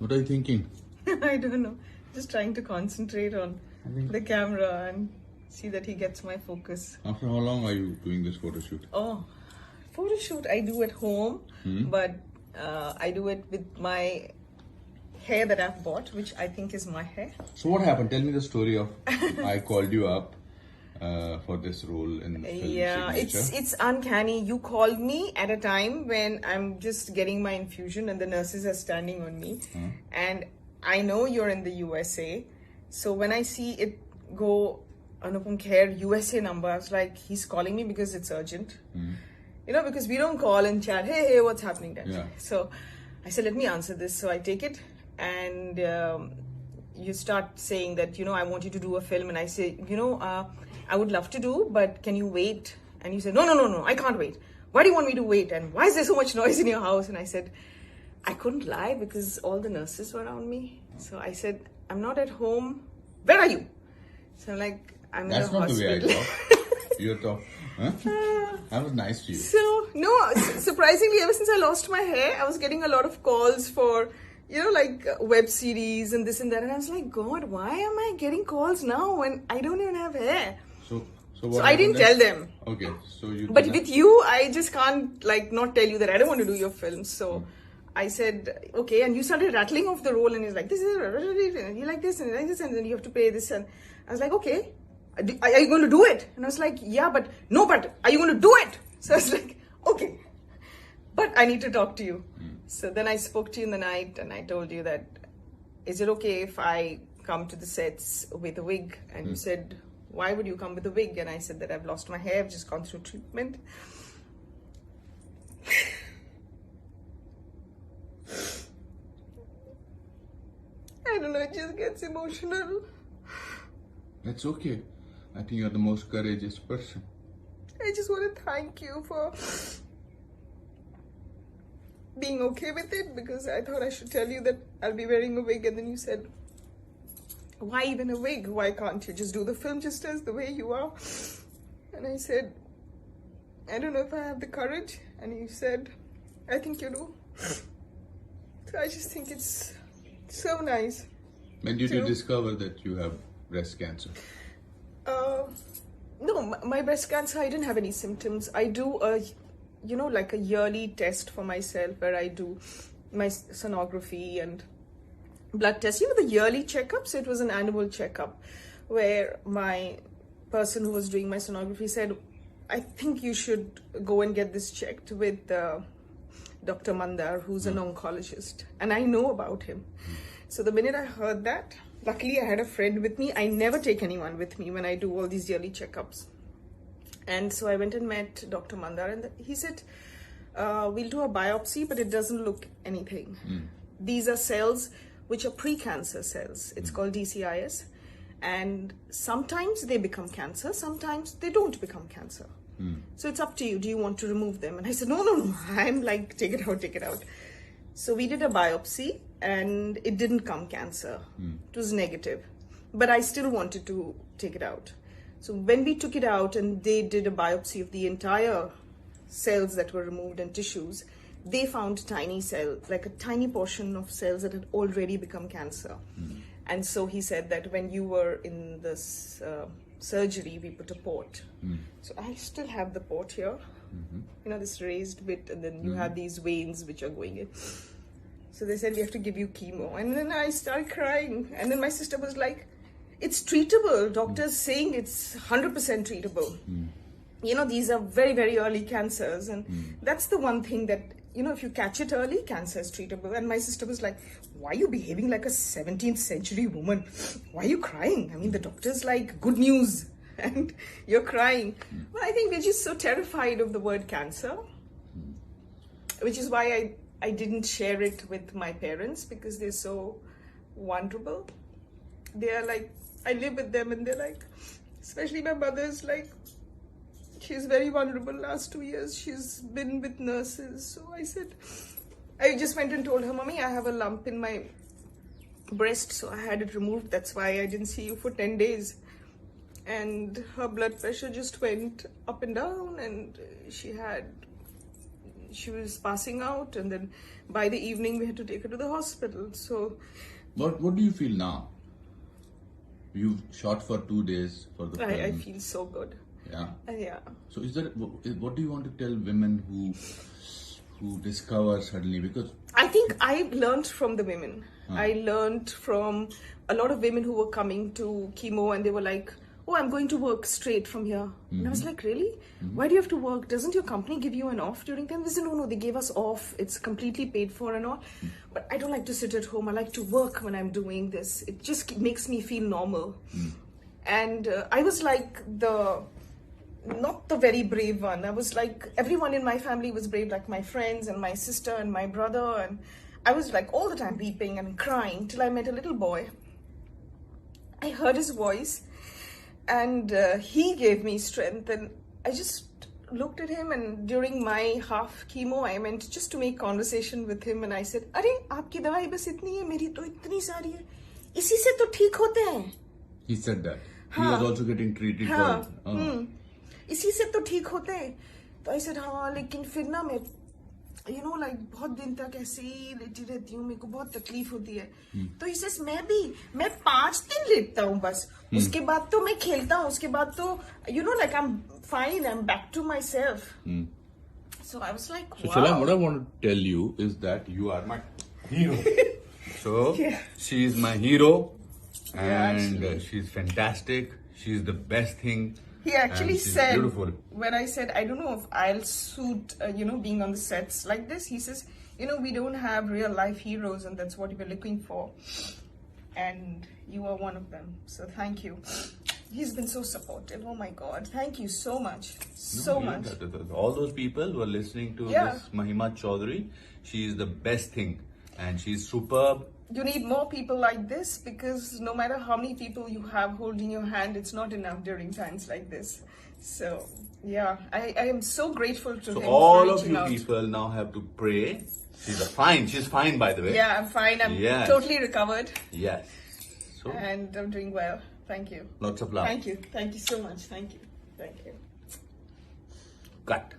What are you thinking? I don't know. Just trying to concentrate on the camera and see that he gets my focus. After how long are you doing this photo shoot? Oh, photo shoot I do at home, but I do it with my hair that I've bought, which I think is my hair. So what happened? Tell me the story of I called you up for this role in film Signature. It's uncanny. You called me at a time when I'm just getting my infusion and the nurses are standing on me. And I know you're in the USA. So when I see it go Anupam Kher USA number, I was like, he's calling me because it's urgent. You know, because we don't call and chat, hey, what's happening then? Yeah. So I said, let me answer this. So I take it and you start saying that, you know, I want you to do a film. And I say, you know, I would love to do, but can you wait? And you said, no, I can't wait. Why do you want me to wait? And why is there so much noise in your house? And I said, I couldn't lie because all the nurses were around me. So I said, I'm not at home. Where are you? So I'm like, I'm in the hospital. That's not the way I talk. You talk. Huh? That was nice to you. So, no, surprisingly, ever since I lost my hair, I was getting a lot of calls for, you know, like web series and this and that. And I was like, God, why am I getting calls now when I don't even have hair? So I didn't tell them. Okay, so you. But with you, I just can't like not tell you that I don't want to do your film. So I said, okay, and you started rattling off the roll, and he's like, this is, and you like this, and like this, and then you have to pay this, and I was like, okay, are you going to do it? And I was like, yeah, but are you going to do it? So I was like, okay, but I need to talk to you. So then I spoke to you in the night, and I told you that, is it okay if I come to the sets with a wig? And you said, why would you come with a wig? And I said that I've lost my hair, I've just gone through treatment. I don't know, it just gets emotional. That's okay. I think you're the most courageous person. I just want to thank you for being okay with it, because I thought I should tell you that I'll be wearing a wig, and then you said, why even a wig? Why can't you just do the film just as the way you are? And I said, I don't know if I have the courage. And you said, I think you do. So I just think it's so nice. When did you discover that you have breast cancer? No, my breast cancer, I didn't have any symptoms. I do like a yearly test for myself where I do my sonography and blood tests. You know, the yearly checkup. So it was an annual checkup where my person who was doing my sonography said, I think you should go and get this checked with Dr. Mandar, who's an oncologist. And I know about him. So the minute I heard that, luckily I had a friend with me. I never take anyone with me when I do all these yearly checkups. And so I went and met Dr. Mandar, and he said, we'll do a biopsy, but it doesn't look anything. These are cells which are pre-cancer cells. It's called DCIS. And sometimes they become cancer, sometimes they don't become cancer. So it's up to you. Do you want to remove them? And I said, no. I'm like, take it out. So we did a biopsy and it didn't come cancer. It was negative. But I still wanted to take it out. So when we took it out and they did a biopsy of the entire cells that were removed and tissues, they found tiny cells, like a tiny portion of cells that had already become cancer. And so he said that when you were in this surgery, we put a port. So I still have the port here, you know, this raised bit, and then you have these veins which are going in. So they said, we have to give you chemo. And then I started crying. And then my sister was like, it's treatable. Doctors saying it's 100% treatable. You know, these are very, very early cancers. And that's the one thing that, you know, if you catch it early, cancer is treatable. And my sister was like, why are you behaving like a 17th century woman? Why are you crying? I mean, the doctor's like, good news. And you're crying. Well, I think we're just so terrified of the word cancer, which is why I didn't share it with my parents, because they're so vulnerable. They are like, I live with them and they're like, especially my mother's like, she's very vulnerable. Last 2 years, she's been with nurses. So I just went and told her, Mommy, I have a lump in my breast. So I had it removed. That's why I didn't see you for 10 days. And her blood pressure just went up and down, and she had she was passing out, and then by the evening we had to take her to the hospital. So, what do you feel now? You shot for 2 days for the film. I feel so good. Yeah. Yeah. So what do you want to tell women who discover suddenly? Because I think I learned from the women. I learned from a lot of women who were coming to chemo, and they were like, oh, I'm going to work straight from here. And I was like, really? Why do you have to work? Doesn't your company give you an off during time? They said, no, they gave us off. It's completely paid for and all. But I don't like to sit at home. I like to work when I'm doing this. It just makes me feel normal. And I was like not the very brave one. I was like, everyone in my family was brave, like my friends and my sister and my brother. And I was like all the time weeping and crying till I met a little boy. I heard his voice, and he gave me strength. And I just looked at him, and during my half chemo, I went just to make conversation with him, and I said, "अरे आपकी दवाई बस इतनी है, मेरी तो इतनी सारी है. इसी से तो ठीक होते हैं." He said that. He was also getting treated for it. इसी से तो ठीक होते हैं. तो I said, हाँ, लेकिन फिर ना मैं बहुत दिन तक ऐसे ही लेटी रहती हूँ, मेरे को बहुत तकलीफ होती है. तो he says, मैं 5 दिन लेटता हूँ बस. उसके बाद तो मैं खेलता हूँ. उसके बाद तो I'm fine, I'm back to myself. So I was like, wow. So Shalam, what I want to tell you is that you are my hero. So she is my hero, and she's fantastic. She's the best thing. He actually said, beautiful. When I said, I don't know if I'll suit, being on the sets like this, he says, we don't have real life heroes, and that's what we're looking for. And you are one of them. So thank you. He's been so supportive. Oh my God. Thank you so much. So much. All those people who are listening to this Mahima Chaudhry, she is the best thing. And she's superb. You need more people like this, because no matter how many people you have holding your hand, it's not enough during times like this. So, I am so grateful to him. So all for of you out. people now have to pray. She's fine by the way. Yeah, I'm fine. I'm totally recovered. Yes. So, and I'm doing well. Thank you. Lots of love. Thank you. Thank you so much. Thank you. Thank you. Cut.